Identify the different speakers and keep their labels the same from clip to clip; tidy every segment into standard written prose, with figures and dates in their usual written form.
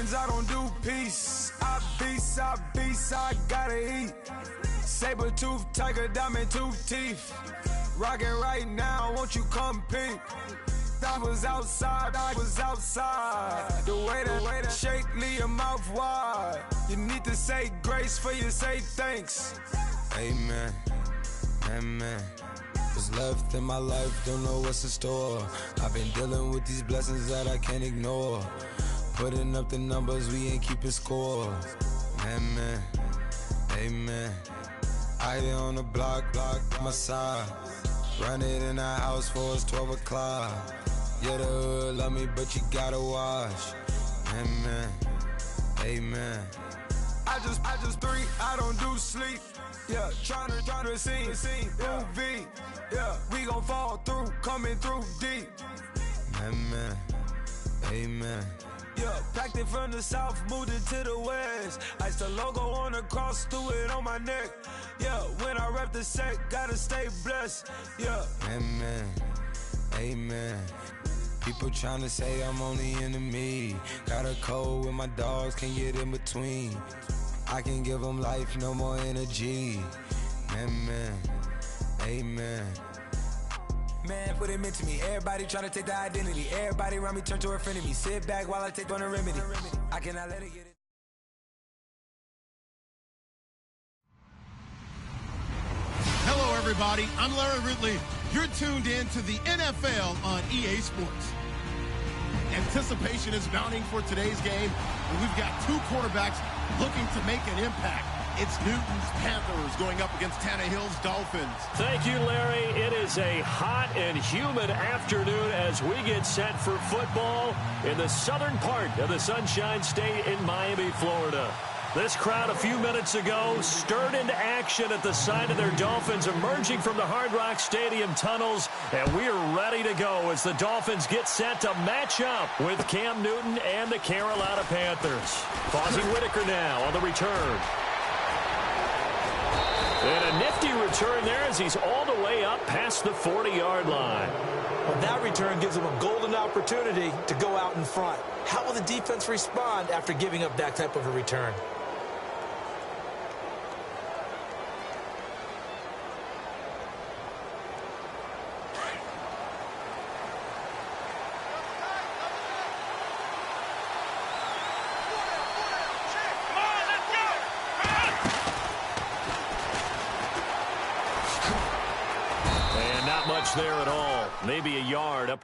Speaker 1: friends, I don't do peace. I beast, I gotta eat. Saber tooth, tiger, diamond tooth teeth. Rockin' right now, won't you come peep? I was outside. The way that shake, leave your mouth wide. You need to say grace for you say thanks. Amen, amen. What's left in my life, don't know what's in store. I've been dealing with these blessings that I can't ignore. Putting up the numbers, we ain't keeping score. Amen, amen. I here on the block, my side. Run it in the house for it's 12 o'clock. Yeah, the hood love me, but you gotta watch. Amen, amen. I just three, I don't do sleep. Yeah, tryna sing, UV. Yeah, we gon' fall through, coming through deep. Amen, amen. Yeah, packed it from the south, moved it to the west. Iced the logo on the cross, threw it on my neck. Yeah, when I rep the set, gotta stay blessed. Yeah, amen, amen. People tryna say I'm on the enemy. Got a code with my dogs, can't get in between. I can give them life, no more energy. Amen, amen. Man, what it meant to me. Everybody tryna take the identity. Everybody around me turn to a friend of me. Sit back while I take on a remedy. I cannot let it get it.
Speaker 2: Hello, everybody. I'm Larry Ridley. You're tuned in to the NFL on EA Sports. Anticipation is mounting for today's game, and we've got two quarterbacks looking to make an impact. It's Newton's Panthers going up against Tannehill's Dolphins.
Speaker 3: Thank you, Larry. It is a hot and humid afternoon as we get set for football in the southern part of the Sunshine State in Miami, Florida. This crowd a few minutes ago stirred into action at the sight of their Dolphins emerging from the Hard Rock Stadium tunnels, and we are ready to go as the Dolphins get set to match up with Cam Newton and the Carolina Panthers. Fozzie Whitaker now on the return. And a nifty return there as he's all the way up past the 40-yard line.
Speaker 4: Well, that return gives him a golden opportunity to go out in front. How will the defense respond after giving up that type of a return?
Speaker 3: There at all. Maybe a yard up.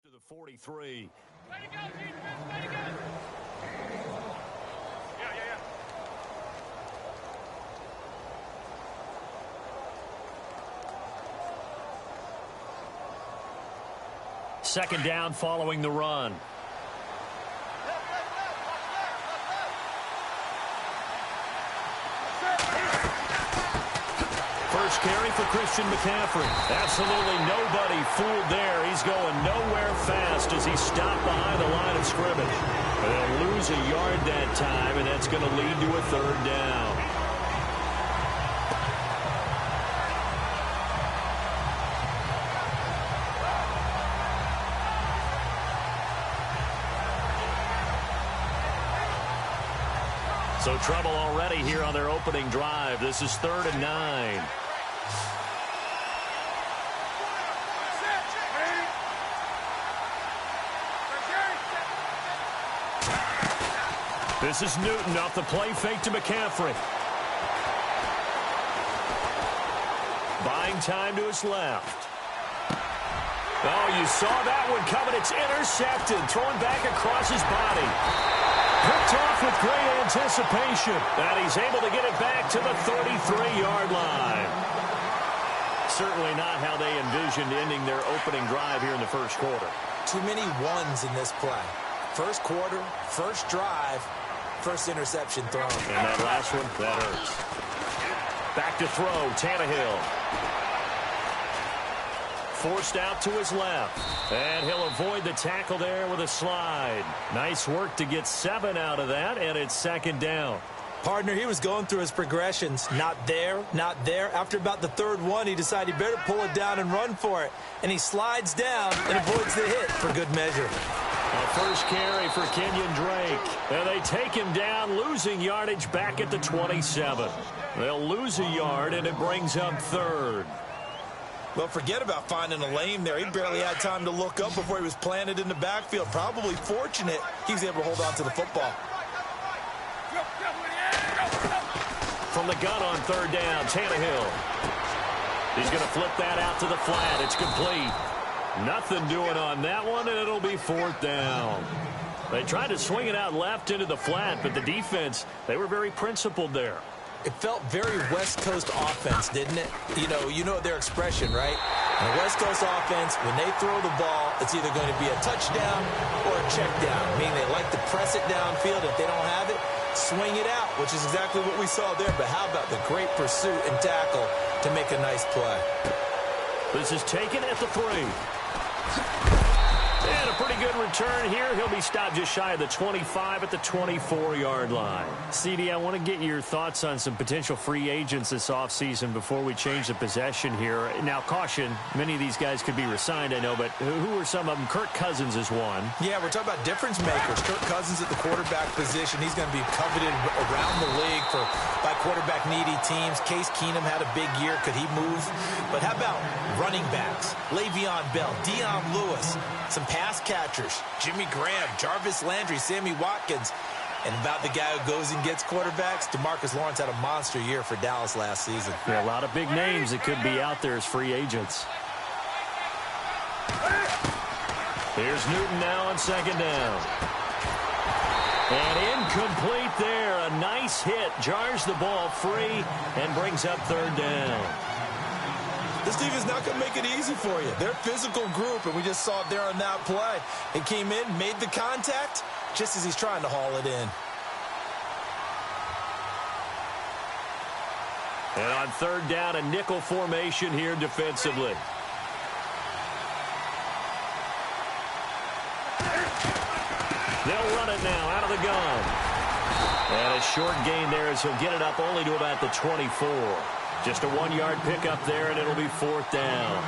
Speaker 3: To the 43. Way to go, defense. Way to go. Second down following the run. First carry for Christian McCaffrey. Absolutely nobody fooled there. He's going nowhere fast as he's stopped behind the line of scrimmage. They'll lose a yard that time, and that's going to lead to a third down. So trouble already here on their opening drive. This is 3rd and 9. This is Newton off the play fake to McCaffrey. Buying time to his left. Oh, you saw that one coming. It's intercepted. Thrown back across his body. Picked off with great anticipation. And he's able to get it back to the 33-yard line. Certainly not how they envisioned ending their opening drive here in the first quarter.
Speaker 4: Too many ones in this play. First quarter, first drive, first interception thrown.
Speaker 3: And that last one, that hurts. Back to throw, Tannehill. Forced out to his left. And he'll avoid the tackle there with a slide. Nice work to get 7 out of that, and it's second down.
Speaker 4: Partner, he was going through his progressions. Not there, not there. After about the third one, he decided he better pull it down and run for it. And he slides down and avoids the hit for good measure.
Speaker 3: A first carry for Kenyon Drake. And they take him down, losing yardage back at the 27. They'll lose a yard, and it brings up third.
Speaker 4: Well, forget about finding a lane there. He barely had time to look up before he was planted in the backfield. Probably fortunate he was able to hold on to the football.
Speaker 3: From the gun on third down, Tannehill. He's going to flip that out to the flat. It's complete. Nothing doing on that one, and it'll be fourth down. They tried to swing it out left into the flat, but the defense, they were very principled there.
Speaker 4: It felt very West Coast offense, didn't it? You know their expression, right? In the West Coast offense, when they throw the ball, it's either going to be a touchdown or a check down, meaning they like to press it downfield. If they don't have it, swing it out, which is exactly what we saw there. But how about the great pursuit and tackle to make a nice play?
Speaker 3: This is taken at the 3. And a pretty good return here. He'll be stopped just shy of the 25 at the 24-yard line. CD, I want to get your thoughts on some potential free agents this offseason before we change the possession here. Now, caution, many of these guys could be re-signed, I know, but who are some of them? Kirk Cousins is one.
Speaker 4: Yeah, we're talking about difference makers. Kirk Cousins at the quarterback position. He's going to be coveted around the league by quarterback-needy teams. Case Keenum had a big year. Could he move? But how about running backs? Le'Veon Bell, Dion Lewis, some pass catchers, Jimmy Graham, Jarvis Landry, Sammy Watkins. And about the guy who goes and gets quarterbacks, DeMarcus Lawrence had a monster year for Dallas last season.
Speaker 3: Yeah, a lot of big names that could be out there as free agents. Here's Newton now on second down. And incomplete there. A nice hit. Jars the ball free and brings up third down.
Speaker 4: This team is not going to make it easy for you. They're a physical group, and we just saw it there on that play. He came in, made the contact, just as he's trying to haul it in.
Speaker 3: And on third down, a nickel formation here defensively. They'll run it now out of the gun. And a short gain there as he'll get it up only to about the 24. Just a 1-yard pickup there, and it'll be fourth down.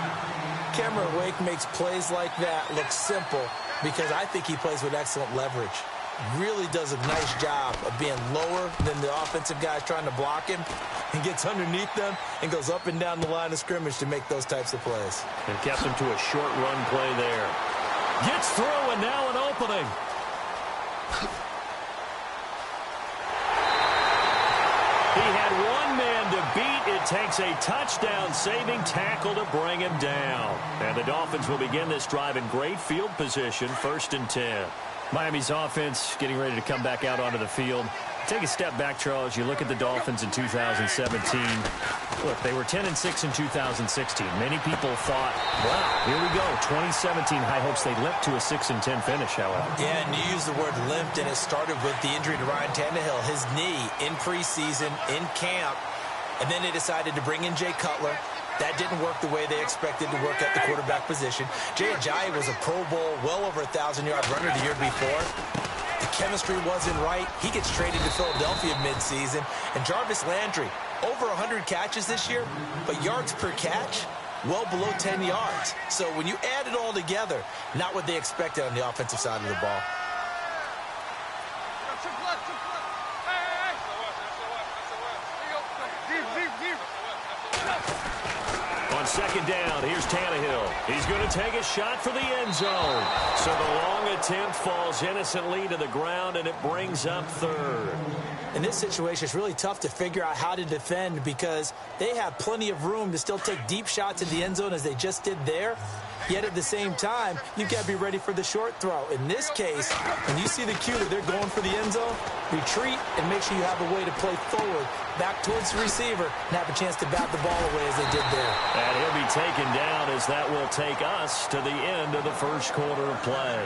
Speaker 4: Cameron Wake makes plays like that look simple because I think he plays with excellent leverage. Really does a nice job of being lower than the offensive guys trying to block him and gets underneath them and goes up and down the line of scrimmage to make those types of plays.
Speaker 3: And kept him to a short run play there. Gets through, and now an opening. He had one man to beat. It takes a touchdown-saving tackle to bring him down. And the Dolphins will begin this drive in great field position, 1st and 10. Miami's offense getting ready to come back out onto the field. Take a step back, Charles. You look at the Dolphins in 2017. Look, they were 10-6 in 2016. Many people thought, wow, here we go. 2017 high hopes. They limped to a 6-10 finish, however.
Speaker 4: Yeah, and you use the word limped, and it started with the injury to Ryan Tannehill. His knee in preseason, in camp, and then they decided to bring in Jay Cutler. That didn't work the way they expected to work at the quarterback position. Jay Ajayi was a Pro Bowl, well over 1,000-yard runner the year before. The chemistry wasn't right. He gets traded to Philadelphia midseason. And Jarvis Landry, over 100 catches this year, but yards per catch, well below 10 yards. So when you add it all together, not what they expected on the offensive side of the ball.
Speaker 3: Second down, here's Tannehill. He's going to take a shot for the end zone. So the long attempt falls innocently to the ground, and it brings up third.
Speaker 4: In this situation, it's really tough to figure out how to defend because they have plenty of room to still take deep shots in the end zone as they just did there. Yet at the same time, you've got to be ready for the short throw. In this case, when you see the cue that they're going for the end zone, retreat and make sure you have a way to play forward, back towards the receiver, and have a chance to bat the ball away as they did there.
Speaker 3: And he'll be taken down as that will take us to the end of the first quarter of play.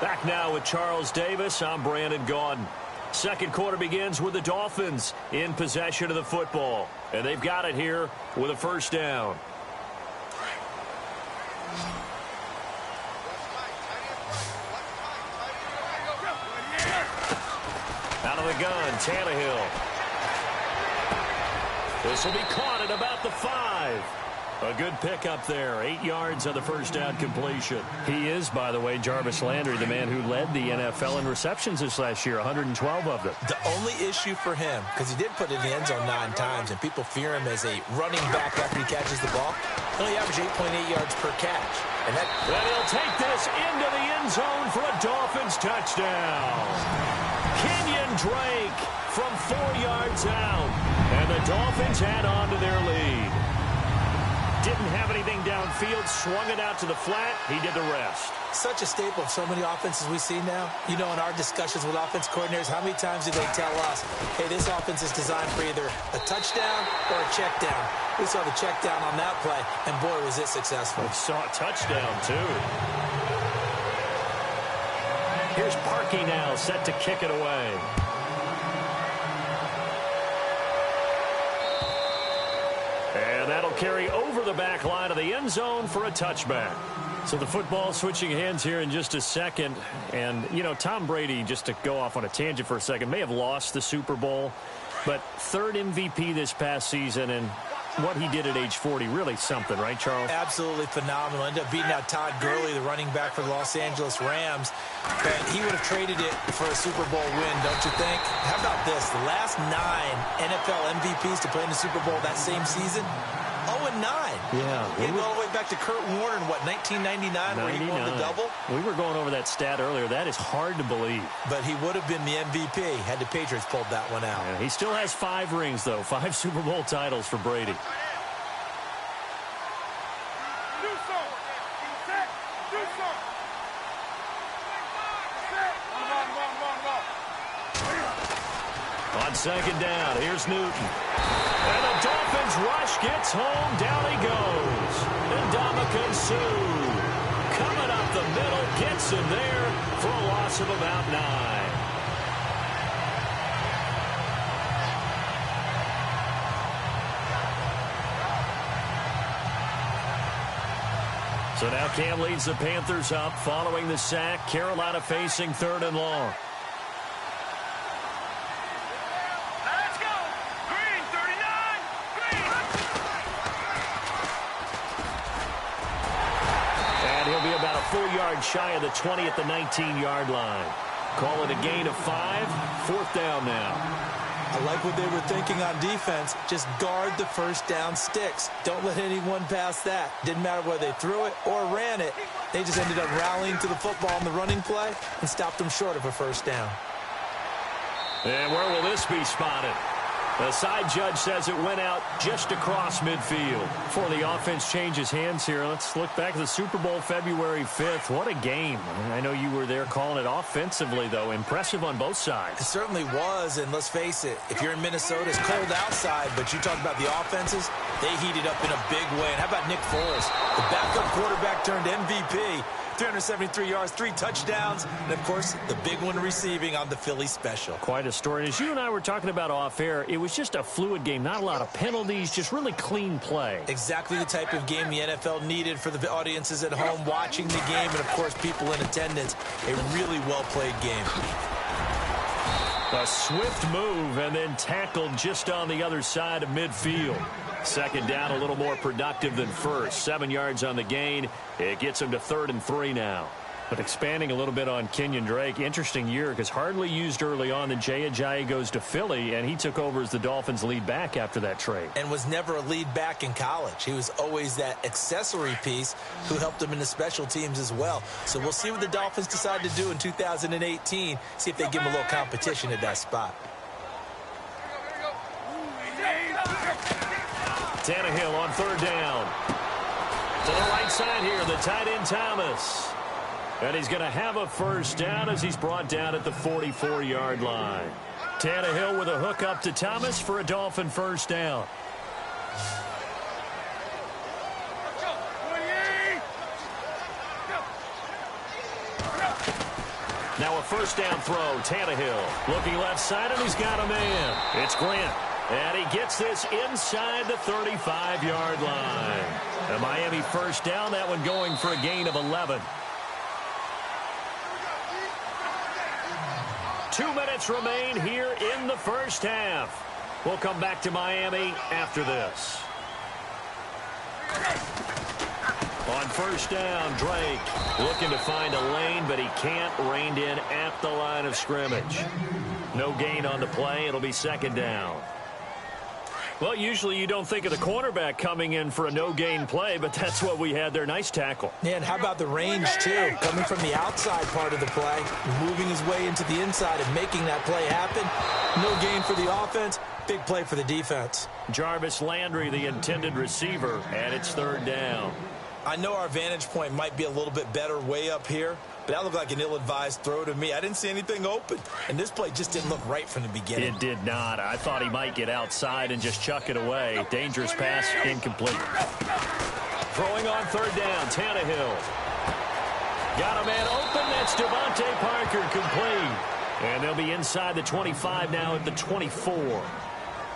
Speaker 3: Back now with Charles Davis, I'm Brandon Gaudin. Second quarter begins with the Dolphins in possession of the football. And they've got it here with a first down. Out of the gun, Tannehill. This will be caught at about the 5. A good pickup there. 8 yards on the first down completion. He is, by the way, Jarvis Landry, the man who led the NFL in receptions this last year, 112 of them.
Speaker 4: The only issue for him, because he did put it in the end zone 9 times, and people fear him as a running back after he catches the ball, he only averaged 8.8 yards per catch. And
Speaker 3: he'll take this into the end zone for a Dolphins touchdown. Kenyon Drake from 4 yards out. And the Dolphins add on to their lead. Didn't have anything downfield, swung it out to the flat. He did the rest.
Speaker 4: Such a staple of so many offenses we see now. You know, in our discussions with offense coordinators, how many times do they tell us, hey, this offense is designed for either a touchdown or a check down. We saw the check down on that play, and boy, was it successful.
Speaker 3: We saw a touchdown, too. Here's Parkey now, set to kick it away. And that'll carry over the back line of the end zone for a touchback. So the football switching hands here in just a second. And, you know, Tom Brady, just to go off on a tangent for a second, may have lost the Super Bowl, but third MVP this past season, and what he did at age 40, really something, right, Charles?
Speaker 4: Absolutely phenomenal. Ended up beating out Todd Gurley, the running back for the Los Angeles Rams. But he would have traded it for a Super Bowl win, don't you think? How about this? The last 9 NFL MVPs to play in the Super Bowl that same season, 0-9.
Speaker 3: Yeah.
Speaker 4: He went all the way back to Kurt Warner in, what, 1999, where he won the double?
Speaker 3: We were going over that stat earlier. That is hard to believe.
Speaker 4: But he would have been the MVP had the Patriots pulled that one out.
Speaker 3: Yeah, he still has 5 rings, though. 5 Super Bowl titles for Brady. On second down, here's Newton. And the Dolphins rush gets home. Down he goes. Ndamukong Suh coming up the middle, gets him there for a loss of about 9. So now Cam leads the Panthers up following the sack. Carolina facing 3rd and long. About a 4 yard shy of the 20 at the 19-yard line. Call it a gain of 5. 4th down now.
Speaker 4: I like what they were thinking on defense. Just guard the first down sticks. Don't let anyone pass that. Didn't matter whether they threw it or ran it. They just ended up rallying to the football on the running play and stopped them short of a first down.
Speaker 3: And where will this be spotted? The side judge says it went out just across midfield. Before the offense changes hands here, let's look back at the Super Bowl February 5th. What a game. I know you were there calling it offensively, though. Impressive on both sides.
Speaker 4: It certainly was, and let's face it, if you're in Minnesota, it's cold outside, but you talk about the offenses, they heated up in a big way. And how about Nick Foles? The backup quarterback turned MVP. 373 yards, 3 touchdowns, and, of course, the big one receiving on the Philly special.
Speaker 3: Quite a story. And as you and I were talking about off air, it was just a fluid game. Not a lot of penalties, just really clean play.
Speaker 4: Exactly the type of game the NFL needed for the audiences at home watching the game and, of course, people in attendance. A really well-played game.
Speaker 3: A swift move and then tackled just on the other side of midfield. Second down, a little more productive than first. 7 yards on the gain. It gets him to 3rd and 3 now. But expanding a little bit on Kenyon Drake, interesting year because hardly used early on. Then Jay Ajayi goes to Philly, and he took over as the Dolphins' lead back after that trade.
Speaker 4: And was never a lead back in college. He was always that accessory piece who helped him in the special teams as well. So we'll see what the Dolphins decide to do in 2018. See if they give him a little competition at that spot.
Speaker 3: Tannehill on 3rd down. To the right side here, the tight end Thomas. And he's going to have a first down as he's brought down at the 44-yard line. Tannehill with a hook up to Thomas for a Dolphin first down. Now a first down throw. Tannehill looking left side, and he's got a man. It's Grant. And he gets this inside the 35-yard line. The Miami first down, that one going for a gain of 11. 2 minutes remain here in the first half. We'll come back to Miami after this. On first down, Drake looking to find a lane, but he can't. Reined in at the line of scrimmage. No gain on the play. It'll be second down. Well, usually you don't think of the cornerback coming in for a no-gain play, but that's what we had there. Nice tackle.
Speaker 4: Yeah, and how about the range, too? Coming from the outside part of the play, moving his way into the inside and making that play happen. No gain for the offense. Big play for the defense.
Speaker 3: Jarvis Landry, the intended receiver, and it's third down.
Speaker 4: I know our vantage point might be a little bit better way up here, but that looked like an ill-advised throw to me. I didn't see anything open, and this play just didn't look right from the beginning.
Speaker 3: It did not. I thought he might get outside and just chuck it away. Dangerous pass, incomplete. Throwing on third down, Tannehill. Got a man open. That's Devontae Parker, complete. And they'll be inside the 25 now at the 24.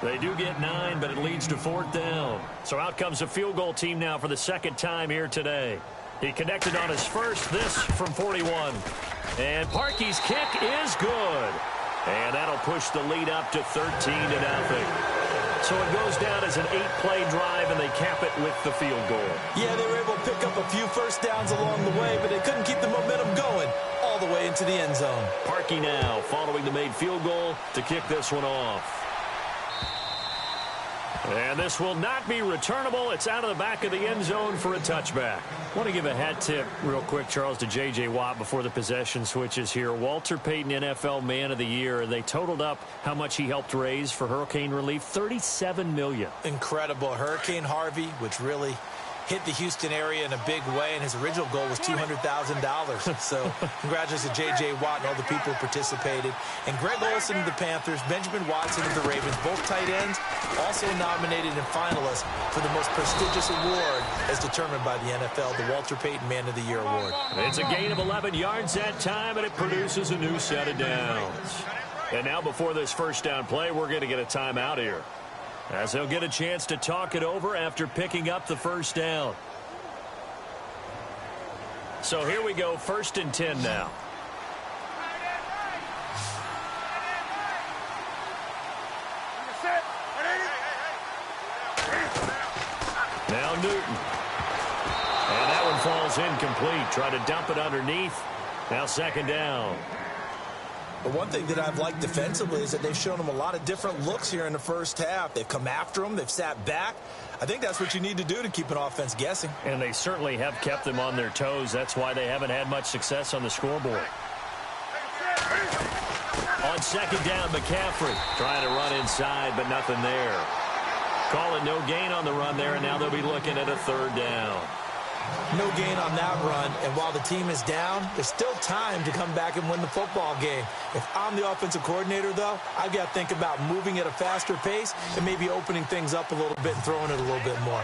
Speaker 3: They do get 9, but it leads to fourth down. So out comes a field goal team now for the second time here today. He connected on his first, this from 41. And Parkey's kick is good. And that'll push the lead up to 13-0. So it goes down as an 8-play drive, and they cap it with the field goal.
Speaker 4: Yeah, they were able to pick up a few first downs along the way, but they couldn't keep the momentum going all the way into the end zone.
Speaker 3: Parkey now following the made field goal to kick this one off. And this will not be returnable. It's out of the back of the end zone for a touchback. I want to give a hat tip real quick, Charles, to J.J. Watt before the possession switches here. Walter Payton, NFL Man of the Year. They totaled up how much he helped raise for hurricane relief, $37 million.
Speaker 4: Incredible. Hurricane Harvey, which really hit the Houston area in a big way, and his original goal was $200,000. So congratulations to J.J. Watt and all the people who participated. And Greg Olsen of the Panthers, Benjamin Watson of the Ravens, both tight ends, also nominated and finalists for the most prestigious award as determined by the NFL, the Walter Payton Man of the Year Award.
Speaker 3: It's a gain of 11 yards that time, and it produces a new set of downs. And now before this first down play, we're going to get a timeout here, as they'll get a chance to talk it over after picking up the first down. So here we go, 1st and 10 now. Now Newton. And that one falls incomplete. Try to dump it underneath. Now second down.
Speaker 4: But one thing that I've liked defensively is that they've shown them a lot of different looks here in the first half. They've come after them. They've sat back. I think that's what you need to do to keep an offense guessing.
Speaker 3: And they certainly have kept them on their toes. That's why they haven't had much success on the scoreboard. On second down, McCaffrey trying to run inside, but nothing there. Call it no gain on the run there, and now they'll be looking at a third down.
Speaker 4: No gain on that run, and while the team is down, there's still time to come back and win the football game. If I'm the offensive coordinator, though, I've got to think about moving at a faster pace and maybe opening things up a little bit and throwing it a little bit more.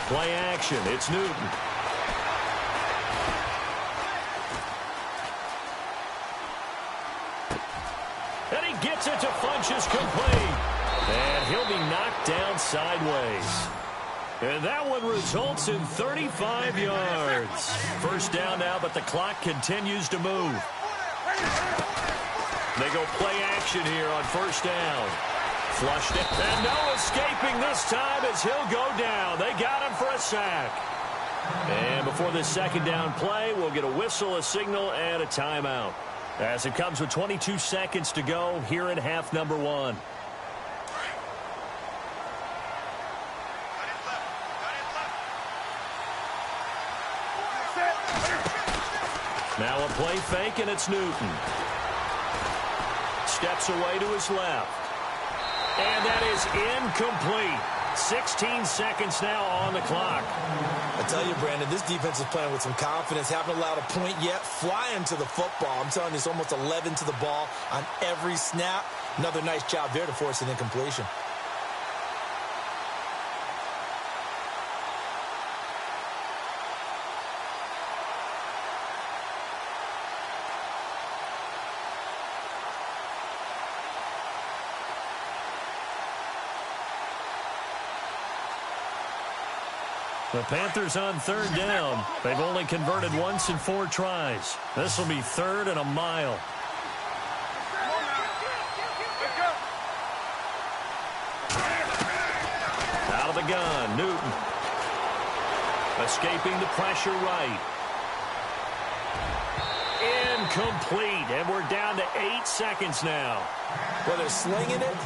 Speaker 3: Play action. It's Newton. And he gets it to Funchess, complete. And he'll be knocked down sideways. And that one results in 35 yards. First down now, but the clock continues to move. They go play action here on first down. Flushed it. And no escaping this time as he'll go down. They got him for a sack. And before this second down play, we'll get a whistle, a signal, and a timeout, as it comes with 22 seconds to go here in half number 1. Now a play fake, and it's Newton. Steps away to his left. And that is incomplete. 16 seconds now on the clock.
Speaker 4: I tell you, Brandon, this defense is playing with some confidence. Haven't allowed a point yet. Flying to the football. I'm telling you, it's almost 11 to the ball on every snap. Another nice job there to force an incompletion.
Speaker 3: The Panthers on third down. They've only converted once in 4 tries. This will be 3rd and a mile. Out of the gun, Newton. Escaping the pressure right. Incomplete, and we're down to 8 seconds now.
Speaker 4: Well, they're slinging it,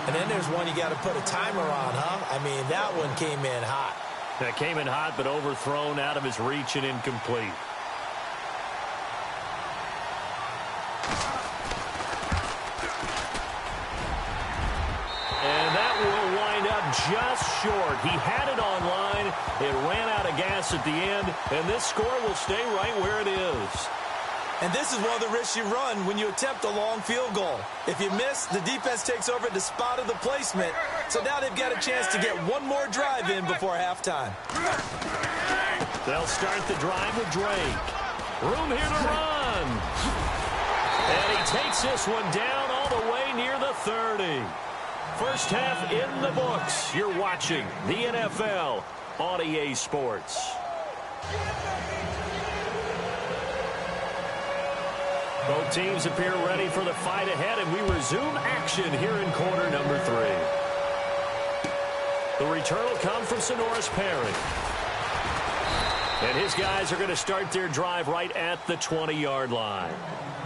Speaker 4: and then there's one you got to put a timer on, huh? I mean, that one came in hot.
Speaker 3: That came in hot, but overthrown, out of his reach and incomplete. And that will wind up just short. He had it on line. It ran out of gas at the end, and this score will stay right where it is.
Speaker 4: And this is one of the risks you run when you attempt a long field goal. If you miss, the defense takes over the spot of the placement. So now they've got a chance to get one more drive in before halftime.
Speaker 3: They'll start the drive with Drake. Room here to run. And he takes this one down all the way near the 30. First half in the books. You're watching the NFL on EA Sports. Both teams appear ready for the fight ahead, and we resume action here in quarter number 3. The return will come from Sonoris Perry. And his guys are going to start their drive right at the 20-yard line.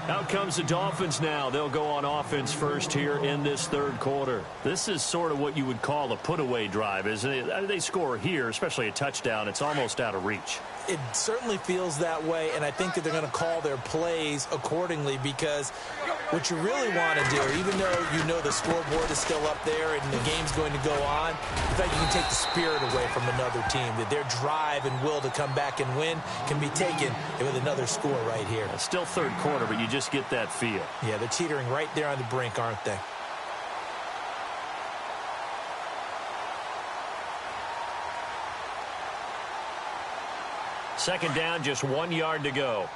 Speaker 3: Out comes the Dolphins now. They'll go on offense first here in this third quarter. This is sort of what you would call a put-away drive, isn't it? They score here, especially a touchdown. It's almost out of reach.
Speaker 4: It certainly feels that way, and I think that they're going to call their plays accordingly, because what you really want to do, even though you know the scoreboard is still up there and the game's going to go on, in fact, you can take the spirit away from another team, that their drive and will to come back and win can be taken with another score right here.
Speaker 3: It's still third quarter, but you just get that feel.
Speaker 4: Yeah, they're teetering right there on the brink, aren't they?
Speaker 3: Second down, just 1 yard to go.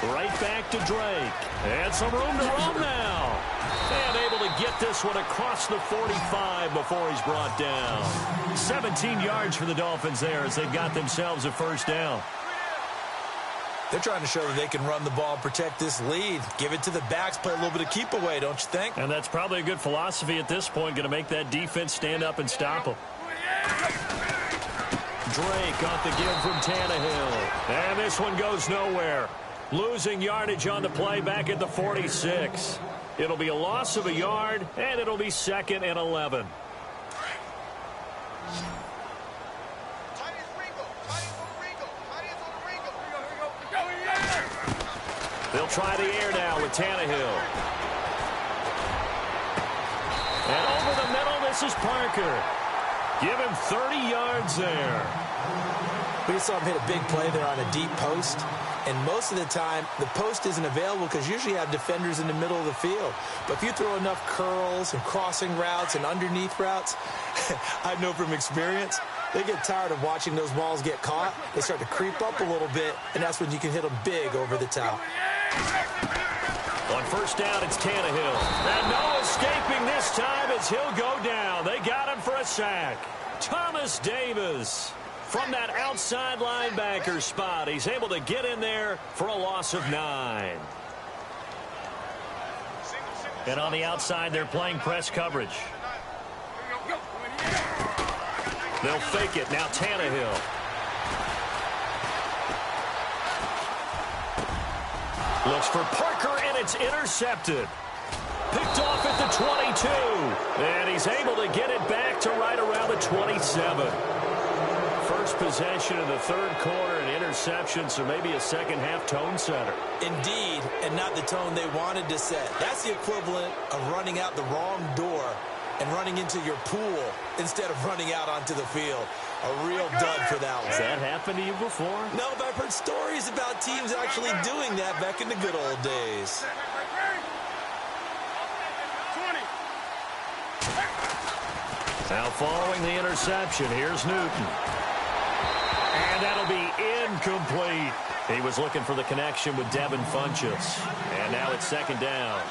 Speaker 3: Right back to Drake. And some room to roam now. And able to get this one across the 45 before he's brought down. 17 yards for the Dolphins there as they've got themselves a first down.
Speaker 4: They're trying to show that they can run the ball and protect this lead. Give it to the backs, play a little bit of keep away, don't you think?
Speaker 3: And that's probably a good philosophy at this point, going to make that defense stand up and stop them. Drake got the give from Tannehill. And this one goes nowhere. Losing yardage on the play back at the 46. It'll be a loss of a yard, and it'll be 2nd and 11. They'll try the air now with Tannehill. And over the middle, this is Parker. Give him 30 yards there.
Speaker 4: We saw him hit a big play there on a deep post. And most of the time, the post isn't available because usually you have defenders in the middle of the field. But if you throw enough curls and crossing routes and underneath routes, I know from experience, they get tired of watching those balls get caught. They start to creep up a little bit, and that's when you can hit them big over the top.
Speaker 3: On first down, it's Tannehill. And no escaping this time as he'll go down. They got him for a sack. Thomas Davis from that outside linebacker spot. He's able to get in there for a loss of 9. And on the outside, they're playing press coverage. They'll fake it. Now Tannehill. Looks for Parker, and it's intercepted. Picked off at the 22. And he's able to get it back to right around the 27. First possession of the third quarter, an interception, so maybe a second-half tone setter.
Speaker 4: Indeed, and not the tone they wanted to set. That's the equivalent of running out the wrong door and running into your pool instead of running out onto the field. A real dud for that one.
Speaker 3: Has that happened to you before?
Speaker 4: No, but I've heard stories about teams actually doing that back in the good old days.
Speaker 3: Now following the interception, here's Newton. And that'll be incomplete. He was looking for the connection with Devin Funchess. And now it's second down.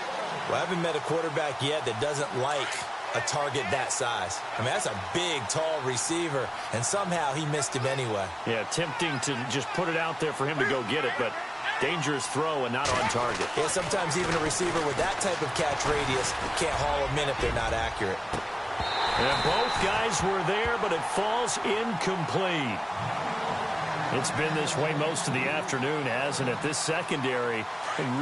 Speaker 4: Well, I haven't met a quarterback yet that doesn't like a target that size. I mean, that's a big, tall receiver, and somehow he missed him anyway.
Speaker 3: Yeah, tempting to just put it out there for him to go get it, but dangerous throw and not on target.
Speaker 4: Yeah, sometimes even a receiver with that type of catch radius can't haul them in if they're not accurate.
Speaker 3: And both guys were there, but it falls incomplete. It's been this way most of the afternoon, hasn't it? This secondary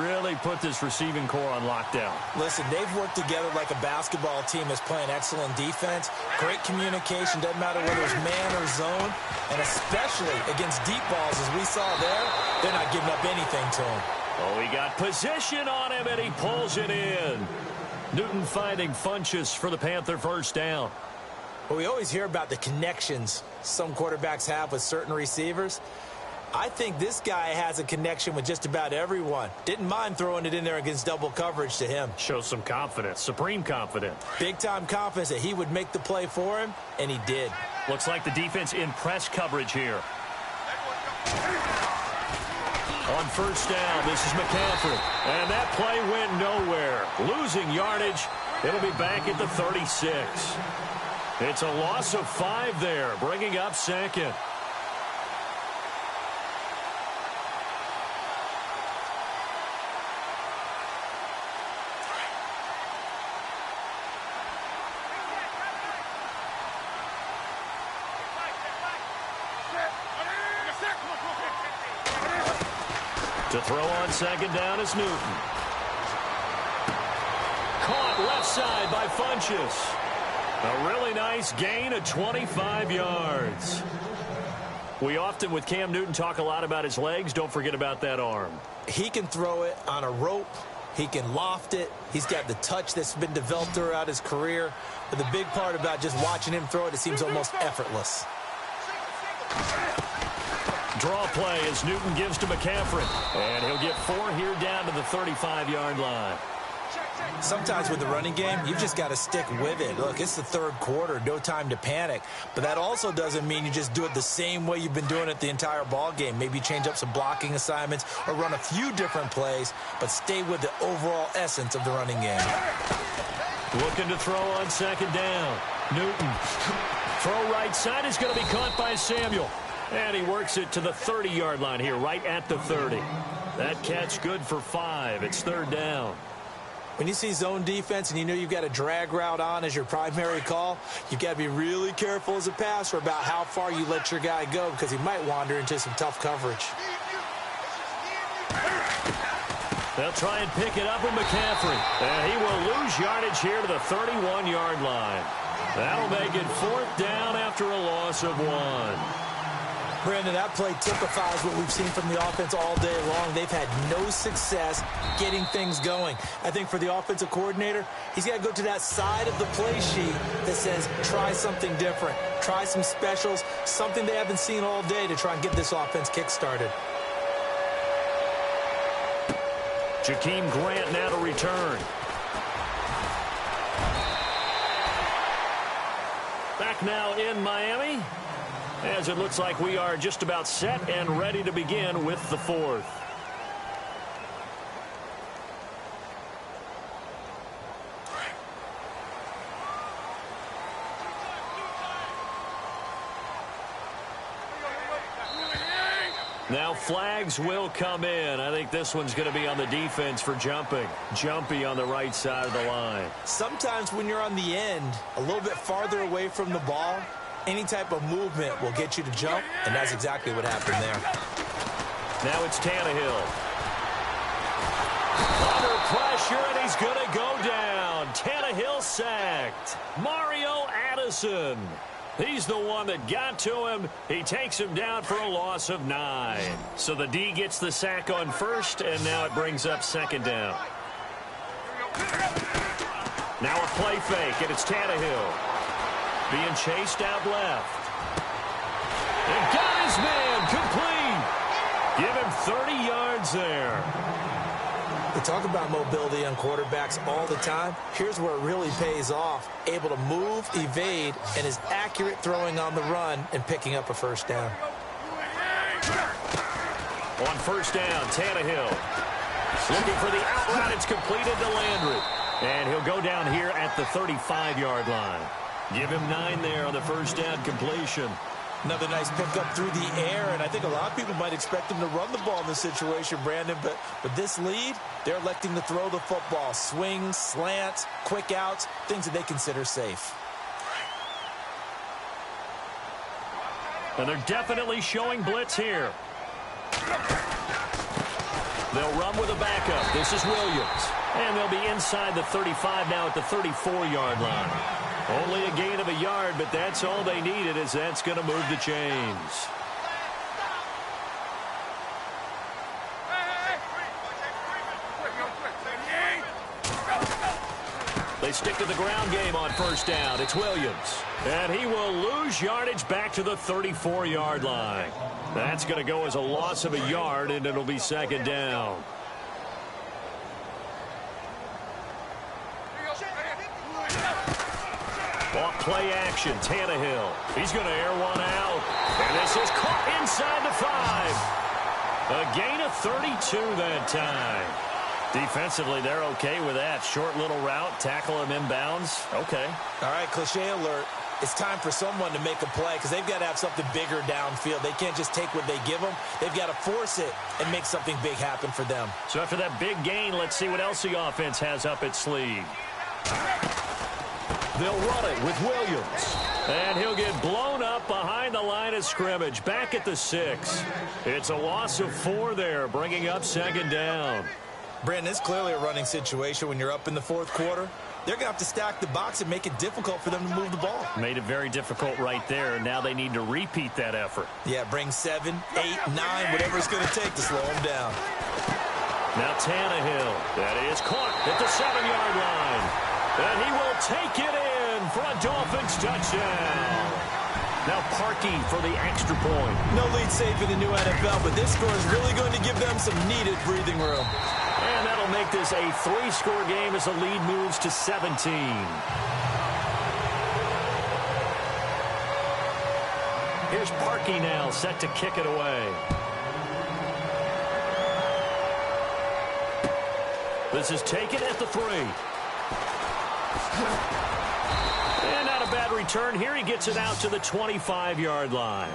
Speaker 3: really put this receiving core on lockdown.
Speaker 4: Listen, they've worked together like a basketball team that's playing excellent defense. Great communication, doesn't matter whether it's man or zone. And especially against deep balls, as we saw there, they're not giving up anything to him.
Speaker 3: Oh, he got position on him, and he pulls it in. Newton finding Funchess for the Panther first down.
Speaker 4: Well, we always hear about the connections some quarterbacks have with certain receivers. I think this guy has a connection with just about everyone. Didn't mind throwing it in there against double coverage to him.
Speaker 3: Shows some confidence, supreme confidence.
Speaker 4: Big-time confidence that he would make the play for him, and he did.
Speaker 3: Looks like the defense in press coverage here. On first down, this is McCaffrey. And that play went nowhere. Losing yardage. It'll be back at the 36. It's a loss of 5 there, bringing up second. To throw on second down is Newton. Caught left side by Funchess. A really nice gain of 25 yards. We often, with Cam Newton, talk a lot about his legs. Don't forget about that arm.
Speaker 4: He can throw it on a rope. He can loft it. He's got the touch that's been developed throughout his career. But the big part about just watching him throw it, it seems almost effortless.
Speaker 3: Draw play as Newton gives to McCaffrey. And he'll get 4 here down to the 35-yard line.
Speaker 4: Sometimes with the running game, you've just got to stick with it. Look, it's the third quarter, no time to panic. But that also doesn't mean you just do it the same way you've been doing it the entire ball game. Maybe change up some blocking assignments or run a few different plays, but stay with the overall essence of the running game.
Speaker 3: Looking to throw on second down. Newton. Throw right side is going to be caught by Samuel. And he works it to the 30-yard line here, right at the 30. That catch good for 5. It's third down.
Speaker 4: When you see zone defense and you know you've got a drag route on as your primary call, you've got to be really careful as a passer about how far you let your guy go because he might wander into some tough coverage.
Speaker 3: They'll try and pick it up with McCaffrey. And he will lose yardage here to the 31-yard line. That'll make it fourth down after a loss of 1.
Speaker 4: Brandon, that play typifies what we've seen from the offense all day long. They've had no success getting things going. I think for the offensive coordinator, he's got to go to that side of the play sheet that says try something different, try some specials, something they haven't seen all day to try and get this offense kick-started.
Speaker 3: Jakeem Grant now to return. Back now in Miami, as it looks like we are just about set and ready to begin with the fourth. Now flags will come in. I think this one's going to be on the defense for jumping. Jumpy on the right side of the line.
Speaker 4: Sometimes when you're on the end, a little bit farther away from the ball, any type of movement will get you to jump, and that's exactly what happened there.
Speaker 3: Now it's Tannehill. Under pressure, and he's going to go down. Tannehill sacked. Mario Addison. He's the one that got to him. He takes him down for a loss of 9. So the D gets the sack on first, and now it brings up second down. Now a play fake, and it's Tannehill. Being chased out left. And got his man complete. Give him 30 yards there.
Speaker 4: We talk about mobility on quarterbacks all the time. Here's where it really pays off. Able to move, evade, and is accurate throwing on the run and picking up a first down.
Speaker 3: On first down, Tannehill. Looking for the out route. It's completed to Landry. And he'll go down here at the 35-yard line. Give him 9 there on the first down completion.
Speaker 4: Another nice pickup through the air, and I think a lot of people might expect him to run the ball in this situation, Brandon, but with this lead, they're electing to throw the football. Swings, slants, quick outs, things that they consider safe.
Speaker 3: And they're definitely showing blitz here. They'll run with a backup. This is Williams. And they'll be inside the 35 now at the 34-yard line. Only a gain of a yard, but that's all they needed, as that's going to move the chains. They stick to the ground game on first down. It's Williams. And he will lose yardage back to the 34-yard line. That's going to go as a loss of a yard, and it'll be second down. Off play action, Tannehill. He's going to air one out. And this is caught inside the 5. A gain of 32 that time. Defensively, they're okay with that. Short little route, tackle him inbounds. Okay.
Speaker 4: All right, cliche alert. It's time for someone to make a play because they've got to have something bigger downfield. They can't just take what they give them. They've got to force it and make something big happen for them.
Speaker 3: So after that big gain, let's see what else the offense has up its sleeve. They'll run it with Williams. And he'll get blown up behind the line of scrimmage. Back at the 6. It's a loss of 4 there, bringing up second down.
Speaker 4: Brandon, it's clearly a running situation when you're up in the fourth quarter. They're going to have to stack the box and make it difficult for them to move the ball.
Speaker 3: Made it very difficult right there. Now they need to repeat that effort.
Speaker 4: Yeah, bring 7, 8, 9, whatever it's going to take to slow them down.
Speaker 3: Now Tannehill. That is caught at the 7-yard line. And he will take it in for a Dolphins touchdown. Now Parkey for the extra point.
Speaker 4: No lead safe in the new NFL, but this score is really going to give them some needed breathing room.
Speaker 3: And that'll make this a 3-score game as the lead moves to 17. Here's Parkey now, set to kick it away. This is taken at the 3. And not a bad return here. He gets it out to the 25-yard line.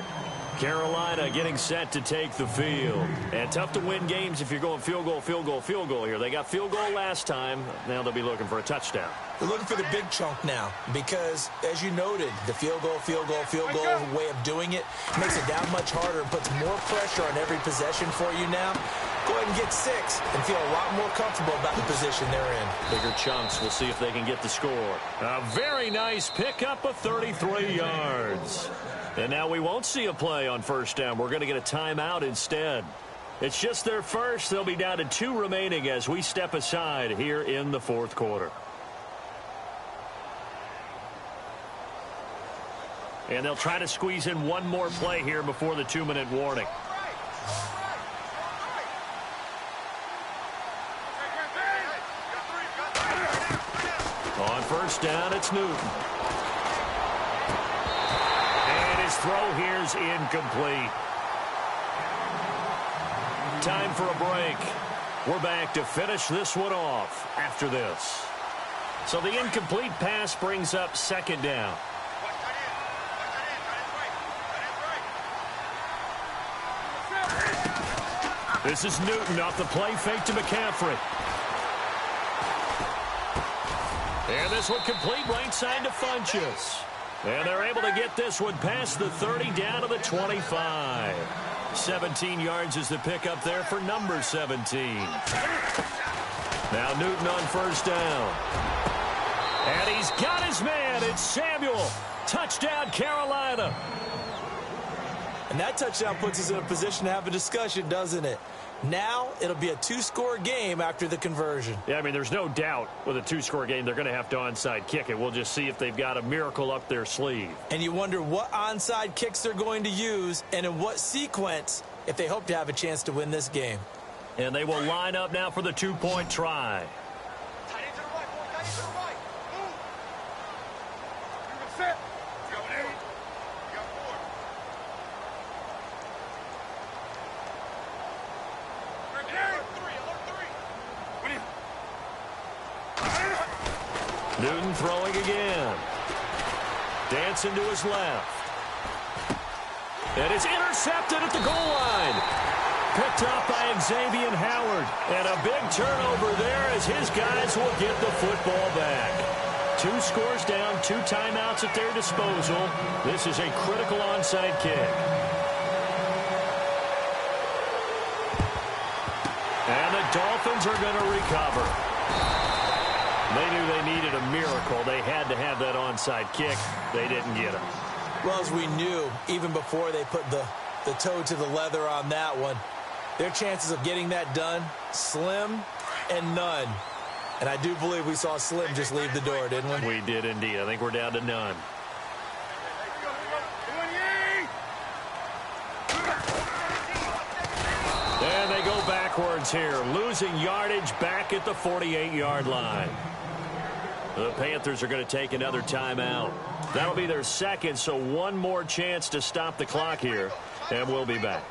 Speaker 3: Carolina getting set to take the field. And tough to win games if you're going field goal, field goal, field goal here. They got field goal last time. Now they'll be looking for a touchdown.
Speaker 4: They're looking for the big chunk now because, as you noted, the field goal way of doing it makes it that much harder and puts more pressure on every possession for you now. Go ahead and get 6 and feel a lot more comfortable about the position they're in.
Speaker 3: Bigger chunks. We'll see if they can get the score. A very nice pickup of 33 yards. And now we won't see a play on first down. We're going to get a timeout instead. It's just their first. They'll be down to 2 remaining as we step aside here in the fourth quarter. And they'll try to squeeze in one more play here before the 2-minute warning. On first down, it's Newton. And his throw here's incomplete. Time for a break. We're back to finish this one off after this. So the incomplete pass brings up second down. This is Newton off the play fake to McCaffrey. And this one complete right side to Funchess. And they're able to get this one past the 30 down to the 25. 17 yards is the pickup there for number 17. Now Newton on first down. And he's got his man. It's Samuel. Touchdown, Carolina.
Speaker 4: And that touchdown puts us in a position to have a discussion, doesn't it? Now it'll be a 2-score game after the conversion.
Speaker 3: Yeah, I mean, there's no doubt with a 2-score game they're going to have to onside kick it. We'll just see if they've got a miracle up their sleeve.
Speaker 4: And you wonder what onside kicks they're going to use and in what sequence if they hope to have a chance to win this game.
Speaker 3: And they will line up now for the 2-point try. Newton throwing again. Dancing to his left. And it's intercepted at the goal line. Picked up by Xavier Howard. And a big turnover there as his guys will get the football back. 2 scores down, 2 timeouts at their disposal. This is a critical onside kick. And the Dolphins are going to recover. They knew they needed a miracle. They had to have that onside kick. They didn't get it.
Speaker 4: Well, as we knew, even before they put the toe to the leather on that one, their chances of getting that done, slim and none. And I do believe we saw Slim just leave the door, didn't we?
Speaker 3: We did indeed. I think we're down to none. And they go backwards here, losing yardage back at the 48-yard line. The Panthers are going to take another timeout. That'll be their second, so one more chance to stop the clock here, and we'll be back.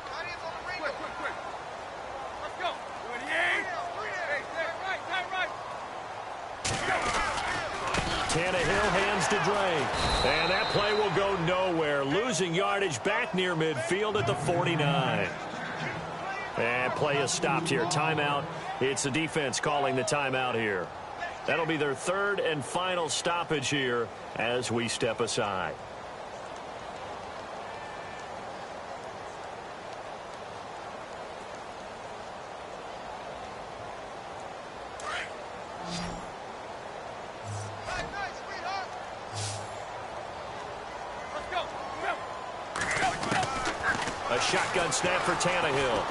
Speaker 3: Tannehill hands to Drake. And that play will go nowhere. Losing yardage back near midfield at the 49. And play is stopped here. Timeout. It's the defense calling the timeout here. That'll be their third and final stoppage here as we step aside. A shotgun snap for Tannehill.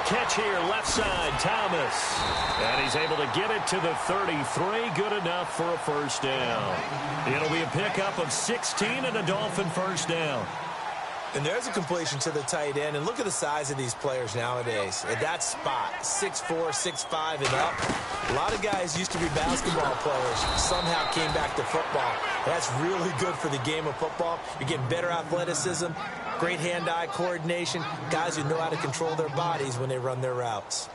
Speaker 3: Catch here, left side, Thomas. And he's able to get it to the 33. Good enough for a first down. It'll be a pickup of 16 and a Dolphin first down.
Speaker 4: And there's a completion to the tight end. And look at the size of these players nowadays. At that spot, 6'4", 6'5", and up. A lot of guys used to be basketball players. Somehow came back to football. That's really good for the game of football. You're getting better athleticism, great hand-eye coordination, guys who know how to control their bodies when they run their routes.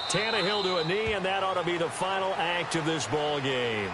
Speaker 3: Tannehill to a knee, and that ought to be the final act of this ball game.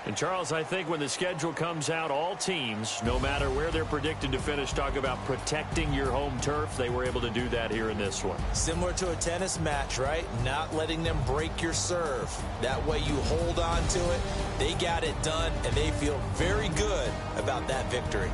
Speaker 3: And, Charles, I think when the schedule comes out, all teams, no matter where they're predicted to finish, talk about protecting your home turf. They were able to do that here in this one.
Speaker 4: Similar to a tennis match, right? Not letting them break your serve. That way you hold on to it. They got it done, and they feel very good about that victory.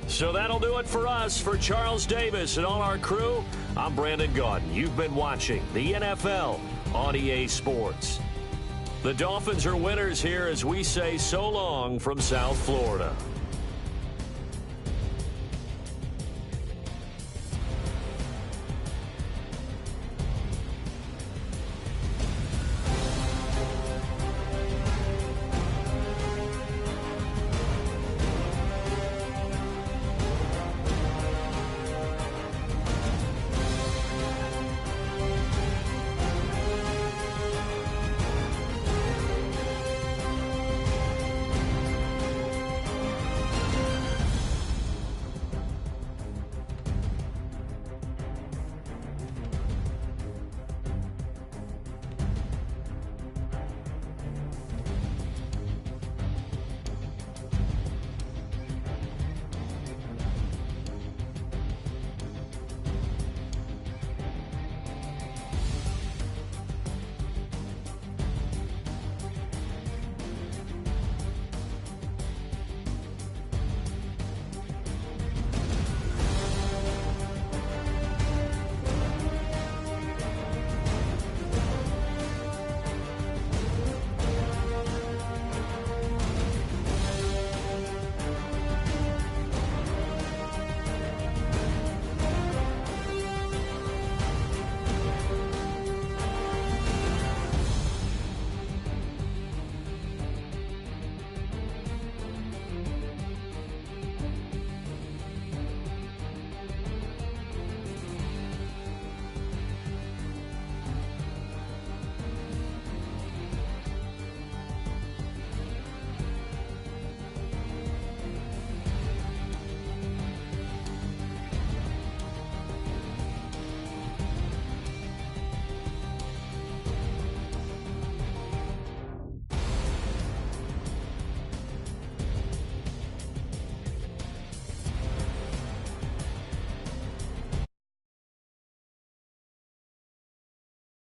Speaker 3: So that'll do it for us. For Charles Davis and all our crew, I'm Brandon Gaudin. You've been watching the NFL on EA Sports. The Dolphins are winners here as we say so long from South Florida.